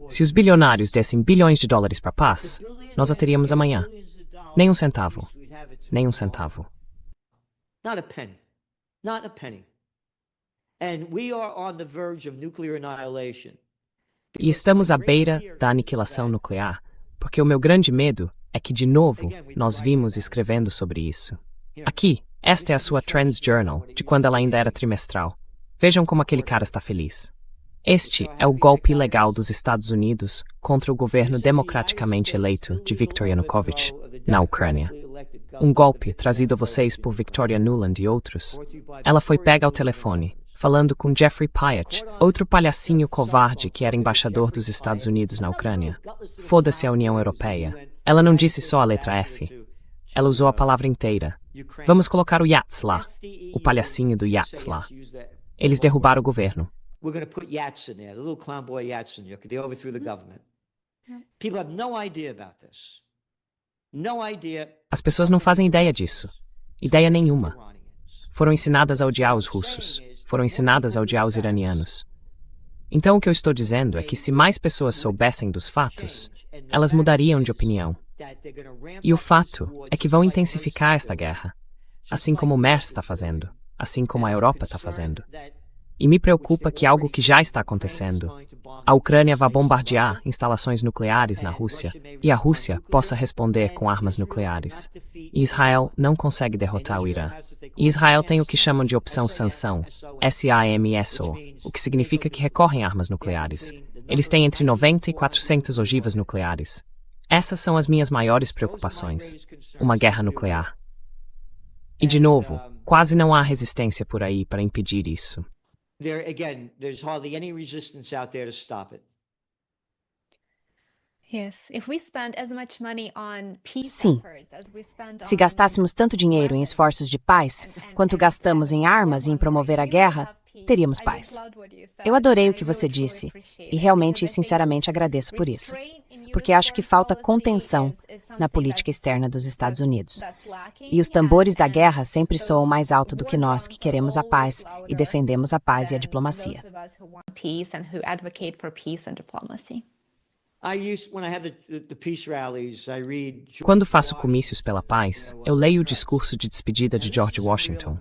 Speaker 1: Se os bilionários dessem bilhões de dólares para a paz, nós a teríamos amanhã. Nem um centavo. Nem um centavo.
Speaker 3: Not a penny. Not a penny. And we are on the verge of nuclear annihilation.
Speaker 1: E estamos à beira da aniquilação nuclear, porque o meu grande medo é que, de novo, nós vimos escrevendo sobre isso. Aqui, esta é a sua Trends Journal, de quando ela ainda era trimestral. Vejam como aquele cara está feliz. Este é o golpe ilegal dos Estados Unidos contra o governo democraticamente eleito de Viktor Yanukovych na Ucrânia. Um golpe trazido a vocês por Victoria Nuland e outros. Ela foi pega ao telefone, falando com Jeffrey Pyatt, outro palhacinho covarde que era embaixador dos Estados Unidos na Ucrânia. Foda-se a União Europeia. Ela não disse só a letra F. Ela usou a palavra inteira. Vamos colocar o Yats lá. O palhacinho do Yats lá. Eles derrubaram o governo.
Speaker 3: We're going to put Yats in there, the little clown boy Yats in there, because they overthrew the government. People have no idea about this. No idea.
Speaker 1: As pessoas não fazem ideia disso. Ideia nenhuma. Foram ensinadas a odiar os russos. Foram ensinadas a odiar os iranianos. Então o que eu estou dizendo é que se mais pessoas soubessem dos fatos, elas mudariam de opinião. E o fato é que vão intensificar esta guerra, assim como o MERS está fazendo, assim como a Europa está fazendo. E me preocupa que algo que já está acontecendo, a Ucrânia vá bombardear instalações nucleares na Rússia e a Rússia possa responder com armas nucleares. E Israel não consegue derrotar o Irã. E Israel tem o que chamam de opção sanção, SAMSO, o que significa que recorrem a armas nucleares. Eles têm entre 90 e 400 ogivas nucleares. Essas são as minhas maiores preocupações. Uma guerra nuclear. E de novo, quase não há resistência por aí para impedir isso.
Speaker 3: There again, there's hardly any resistance out there to stop it.
Speaker 4: Yes, if we spend as much money on peace
Speaker 2: Sim.
Speaker 4: efforts as we spend
Speaker 2: Se
Speaker 4: on
Speaker 2: gastássemos tanto dinheiro em esforços de paz quanto gastamos em armas e em promover a guerra, teríamos paz. Eu adorei o que você disse e realmente e sinceramente agradeço por isso, porque acho que falta contenção na política externa dos Estados Unidos. E os tambores da guerra sempre soam mais alto do que nós que queremos a paz e defendemos a paz e a diplomacia.
Speaker 4: peace and who advocate for peace and diplomacy.
Speaker 3: When I have the peace rallies, I read.
Speaker 1: Quando faço comícios pela paz, eu leio o discurso de despedida de George Washington.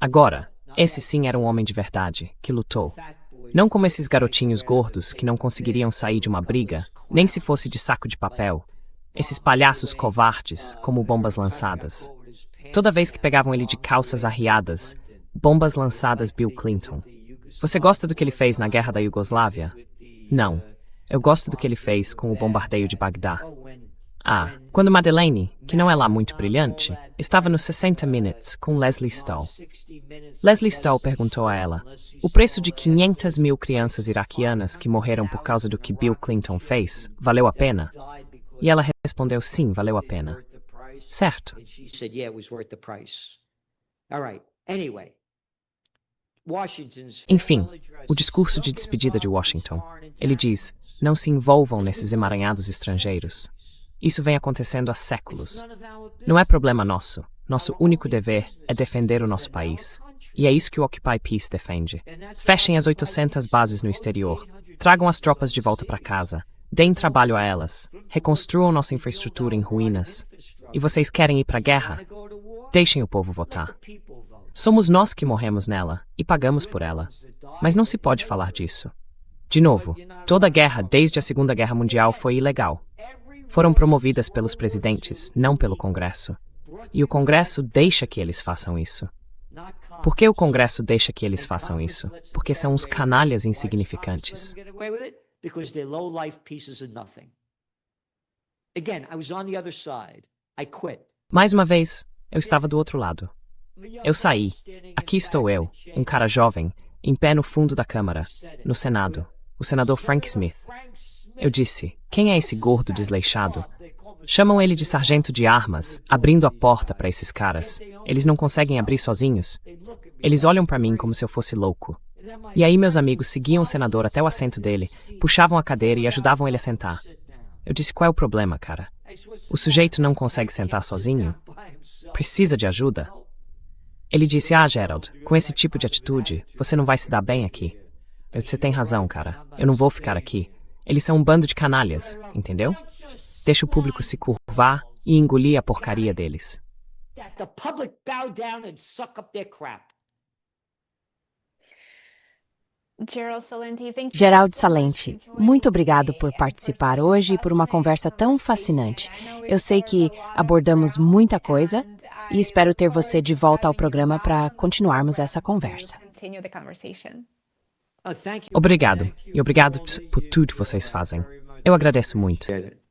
Speaker 1: Agora, esse sim era um homem de verdade, que lutou. Não como esses garotinhos gordos que não conseguiriam sair de uma briga, nem se fosse de saco de papel. Esses palhaços covardes, como bombas lançadas. Toda vez que pegavam ele de calças arriadas, bombas lançadas Bill Clinton. Você gosta do que ele fez na guerra da Iugoslávia? Não. Eu gosto do que ele fez com o bombardeio de Bagdá. Quando Madeleine, que não é lá muito brilhante, estava no 60 Minutes com Leslie Stahl. Leslie Stahl perguntou a ela, o preço de 500 mil crianças iraquianas que morreram por causa do que Bill Clinton fez, valeu a pena? E ela respondeu, sim, valeu a pena. Certo. Enfim, o discurso de despedida de Washington. Ele diz, não se envolvam nesses emaranhados estrangeiros. Isso vem acontecendo há séculos. Não é problema nosso. Nosso único dever é defender o nosso país. E é isso que o Occupy Peace defende. Fechem as 800 bases no exterior. Tragam as tropas de volta para casa. Deem trabalho a elas. Reconstruam nossa infraestrutura em ruínas. E vocês querem ir para a guerra? Deixem o povo votar. Somos nós que morremos nela e pagamos por ela. Mas não se pode falar disso. De novo, toda guerra desde a Segunda Guerra Mundial foi ilegal. Foram promovidas pelos presidentes, não pelo Congresso. E o Congresso deixa que eles façam isso. Por que o Congresso deixa que eles façam isso? Porque são uns canalhas insignificantes. Mais uma vez, eu estava do outro lado. Eu saí. Aqui estou eu, um cara jovem, em pé no fundo da Câmara, no Senado, o senador Frank Smith. Eu disse: quem é esse gordo desleixado? Chamam ele de sargento de armas, abrindo a porta para esses caras. Eles não conseguem abrir sozinhos. Eles olham para mim como se eu fosse louco. E aí meus amigos seguiam o senador até o assento dele, puxavam a cadeira e ajudavam ele a sentar. Eu disse: qual é o problema, cara? O sujeito não consegue sentar sozinho? Precisa de ajuda? Ele disse: Gerald, com esse tipo de atitude, você não vai se dar bem aqui. Eu disse: você tem razão, cara. Eu não vou ficar aqui. Eles são um bando de canalhas, entendeu? Deixa o público se curvar e engolir a porcaria deles.
Speaker 3: The public bow down and suck up their crap.
Speaker 2: Gerald Salenti, muito obrigado por participar hoje e por uma conversa tão fascinante. Eu sei que abordamos muita coisa e espero ter você de volta ao programa para continuarmos essa conversa.
Speaker 3: Thank you.
Speaker 1: Obrigado. E obrigado por tudo que vocês fazem. Eu agradeço muito.
Speaker 3: Get it.